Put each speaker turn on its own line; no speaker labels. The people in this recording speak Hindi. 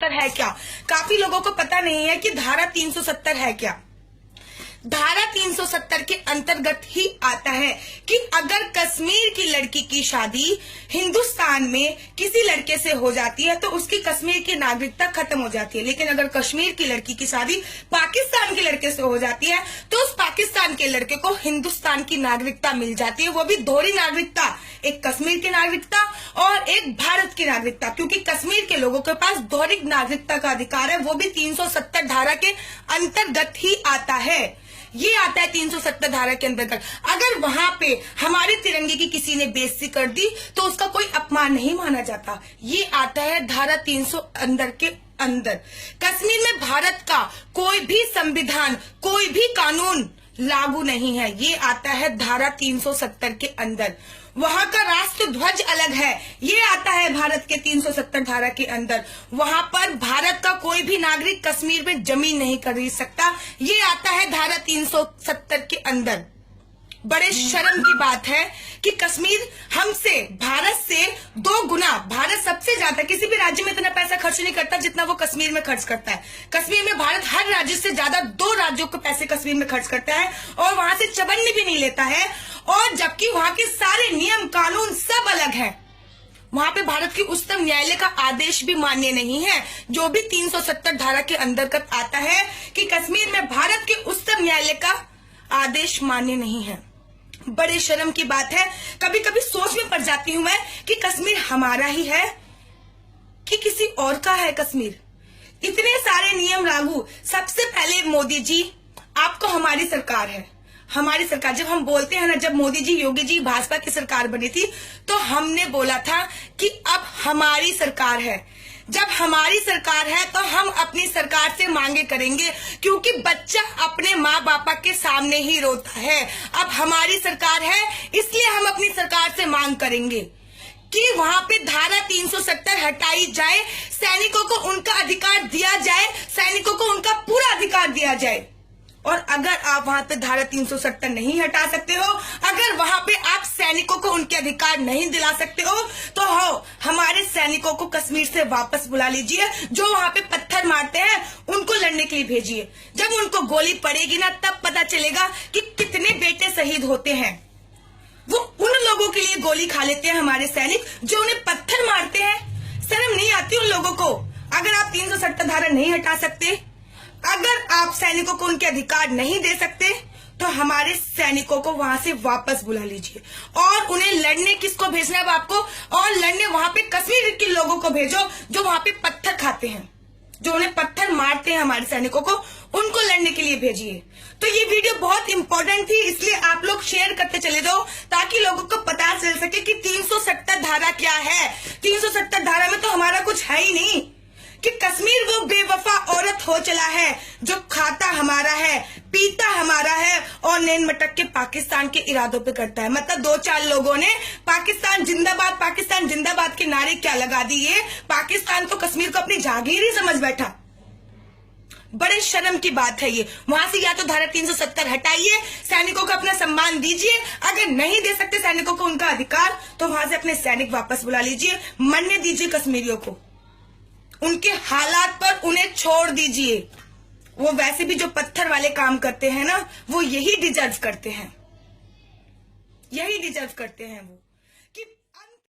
370 है क्या? काफी लोगों को पता नहीं है कि धारा 370 है क्या। धारा 370 के अंतर्गत ही आता है कि अगर कश्मीर की लड़की की शादी हिंदुस्तान में किसी लड़के से हो जाती है तो उसकी कश्मीर की नागरिकता खत्म हो जाती है, लेकिन अगर कश्मीर की लड़की की शादी पाकिस्तान के लड़के से हो जाती है तो उस पाकिस्तान के लड़के को हिंदुस्तान की नागरिकता मिल जाती है, वो भी दोहरी नागरिकता, एक कश्मीर की नागरिकता और एक भारत की नागरिकता, क्योंकि कश्मीर के लोगों के पास दोहरी नागरिकता का अधिकार है, वो भी 370 धारा के अंतर्गत ही आता है। ये आता है 370 धारा के अंतर्गत। अगर वहां पे हमारे तिरंगे की किसी ने बेइज्जती कर दी तो उसका कोई अपमान नहीं माना जाता। ये आता है धारा 300 अंदर के अंदर। कश्मीर में भारत का कोई भी संविधान, कोई भी कानून लागू नहीं है, ये आता है धारा 370 के अंदर। वहां का राष्ट्र ध्वज अलग है, ये आता है भारत के 370 धारा के अंदर। वहां पर भारत का कोई भी नागरिक कश्मीर में जमीन नहीं खरीद सकता, ये आता है धारा 370 के अंदर। बड़े शर्म की बात है कि कश्मीर हमसे, भारत से 2 गुना, भारत सबसे ज्यादा किसी भी राज्य में इतना पैसा खर्च नहीं करता जितना वो कश्मीर में खर्च करता है। कश्मीर में भारत हर राज्य से ज्यादा 2 राज्यों को पैसे कश्मीर में खर्च करता है और वहां से चवन्नी भी नहीं लेता है, और जबकि वहां के सारे नियम कानून सब अलग है। वहां पे भारत की उच्चतम न्यायालय का आदेश भी मान्य नहीं है, जो भी 370 धारा के अंतर्गत आता है कि कश्मीर में भारत के उच्चतम न्यायालय का आदेश मान्य नहीं है। बड़े शर्म की बात है। कभी कभी सोच में पड़ जाती हूं मैं कि कश्मीर हमारा ही है कि किसी और का है कश्मीर। इतने सारे नियम लागू। सबसे पहले मोदी जी, आपको हमारी सरकार है, हमारी सरकार। जब हम बोलते हैं ना, जब मोदी जी, योगी जी, भाजपा की सरकार बनी थी तो हमने बोला था कि अब हमारी सरकार है। जब हमारी सरकार है तो हम अपनी सरकार से मांगे करेंगे, क्योंकि बच्चा अपने माँ बापा के सामने ही रोता है। अब हमारी सरकार है इसलिए हम अपनी सरकार से मांग करेंगे कि वहां पे धारा 370 हटाई जाए, सैनिकों को उनका अधिकार दिया जाए, सैनिकों को उनका पूरा अधिकार दिया जाए। और अगर आप वहां पे धारा 370 नहीं हटा सकते हो, अगर वहां पे आप सैनिकों को उनके अधिकार नहीं दिला सकते हो, तो हमारे सैनिकों को कश्मीर से वापस बुला लीजिए। जो वहां पे पत्थर मारते हैं उनको लड़ने के लिए भेजिए। जब उनको गोली पड़ेगी ना, तब पता चलेगा कि कितने बेटे शहीद होते हैं। वो उन लोगों के लिए गोली खा लेते हैं हमारे सैनिक जो उन्हें पत्थर मारते हैं। शर्म नहीं आती उन लोगों को? अगर आप 370 धारा नहीं हटा सकते, अगर आप सैनिकों को उनके अधिकार नहीं दे सकते, तो हमारे सैनिकों को वहां से वापस बुला लीजिए और उन्हें लड़ने किसको भेजना है आपको? और लड़ने वहां पे कश्मीर के लोगों को भेजो जो वहां पे पत्थर खाते हैं, जो उन्हें पत्थर मारते हैं हमारे सैनिकों को, उनको लड़ने के लिए भेजिए। तो ये वीडियो बहुत इंपॉर्टेंट थी, इसलिए आप लोग शेयर करते चले जाओ ताकि लोगों को पता चल सके कि 370 धारा क्या है। 370 धारा में तो हमारा कुछ है ही नहीं कि कश्मीर वो बेवफा औरत हो चला है जो खाता हमारा है, पीता हमारा है और नैन मटक के पाकिस्तान के इरादों पे करता है। मतलब 2-4 लोगों ने पाकिस्तान जिंदाबाद के नारे क्या लगा दिए, पाकिस्तान तो कश्मीर को अपनी जागीर ही समझ बैठा। बड़े शर्म की बात है ये। वहां से या तो धारा 370 हटाइए, सैनिकों को अपना सम्मान दीजिए, अगर नहीं दे सकते सैनिकों को उनका अधिकार, तो वहां से अपने सैनिक वापस बुला लीजिए, मरने दीजिए कश्मीरियों को, उनके हालात पर उन्हें छोड़ दीजिए। वो वैसे भी जो पत्थर वाले काम करते हैं ना, वो यही डिजर्व करते हैं, यही डिजर्व करते हैं वो।